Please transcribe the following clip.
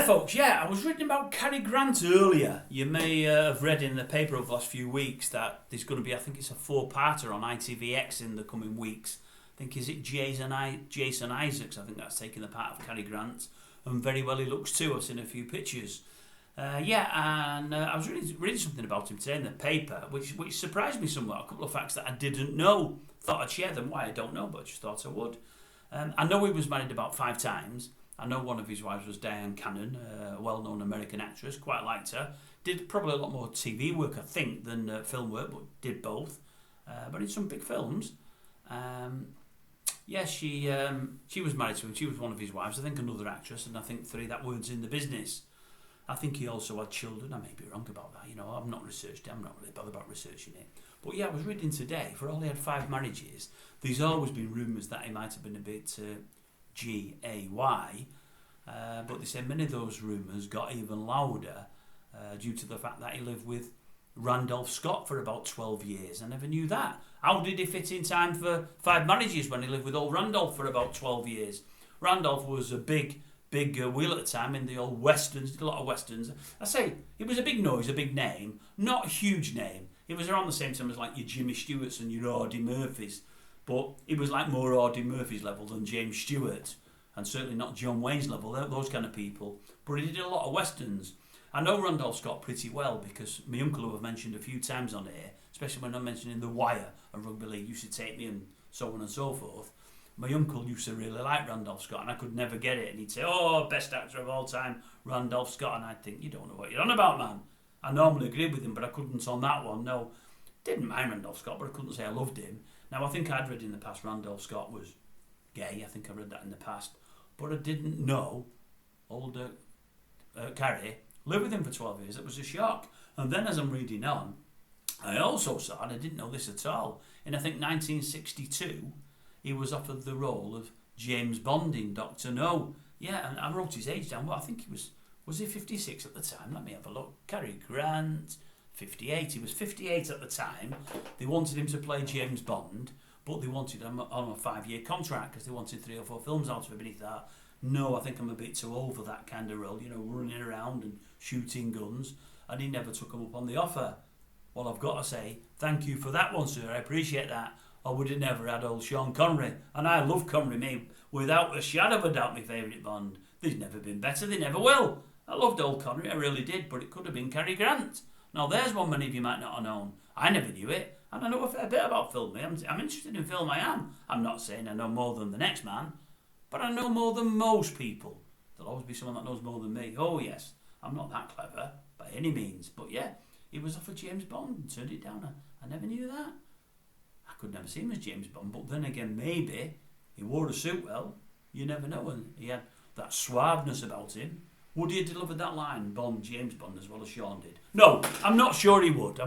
folks, I was reading about Cary Grant earlier. You may have read in the paper over the last few weeks that there's going to be, I think it's a 4-parter on ITVX in the coming weeks. I think, is it Jason Isaacs? I think that's taking the part of Cary Grant. And very well he looks too. I've seen a few pictures. I was reading something about him today in the paper, which surprised me somewhat. A couple of facts that I didn't know. Thought I'd share them. Why, I don't know, but I just thought I would. I know he was married about 5 times. I know one of his wives was Diane Cannon, a well-known American actress. Quite liked her. Did probably a lot more TV work, I think, than film work, but did both. But in some big films. She was married to him. She was one of his wives. I think another actress, and I think 3 that weren't in the business. I think he also had children. I may be wrong about that. I've not researched it. I'm not really bothered about researching it. But I was reading today, for all he had 5 marriages, there's always been rumours that he might have been a bit gay. But they said many of those rumours got even louder due to the fact that he lived with Randolph Scott for about 12 years. I never knew that. How did he fit in time for 5 marriages when he lived with old Randolph for about 12 years? Randolph was a big wheel at the time in the old westerns, did a lot of westerns. I say, it was a big noise, a big name, not a huge name. It was around the same time as like your Jimmy Stewarts and your Audie Murphys, but it was like more Audie Murphy's level than James Stewart, and certainly not John Wayne's level, those kind of people. But he did a lot of westerns. I know Randolph Scott pretty well because my uncle, who I've mentioned a few times on here, especially when I'm mentioning The Wire and rugby league, used to take me and so on and so forth. My uncle used to really like Randolph Scott, and I could never get it. And he'd say, "Oh, best actor of all time, Randolph Scott." And I'd think, "You don't know what you're on about, man." I normally agreed with him, but I couldn't on that one. No, didn't mind Randolph Scott, but I couldn't say I loved him. Now, I think I'd read in the past Randolph Scott was gay. I think I read that in the past. But I didn't know older Cary lived with him for 12 years. It was a shock. And then as I'm reading on, I also saw, and I didn't know this at all, in I think 1962, he was offered the role of James Bond in Dr. No. Yeah, and I wrote his age down. Well, I think he was he 56 at the time? Let me have a look. Cary Grant, 58. He was 58 at the time. They wanted him to play James Bond, but they wanted him on a 5-year contract because they wanted 3 or 4 films out of him. And he thought, no, I think I'm a bit too old for that kind of role, running around and shooting guns. And he never took him up on the offer. Well, I've got to say, thank you for that one, sir. I appreciate that. I would have never had old Sean Connery. And I love Connery, mate, without a shadow of a doubt, my favourite Bond. There's never been better, they never will. I loved old Connery, I really did, but it could have been Cary Grant. Now, there's one many of you might not have known. I never knew it, and I know a fair bit about film. I'm interested in film, I am. I'm not saying I know more than the next man, but I know more than most people. There'll always be someone that knows more than me. Oh, yes, I'm not that clever, by any means. But yeah, he was offered James Bond and turned it down. I never knew that. I could never see him as James Bond, but then again, maybe he wore a suit well. You never know, and he had that suaveness about him. Would he have delivered that line, Bond, James Bond, as well as Sean did? No, I'm not sure he would.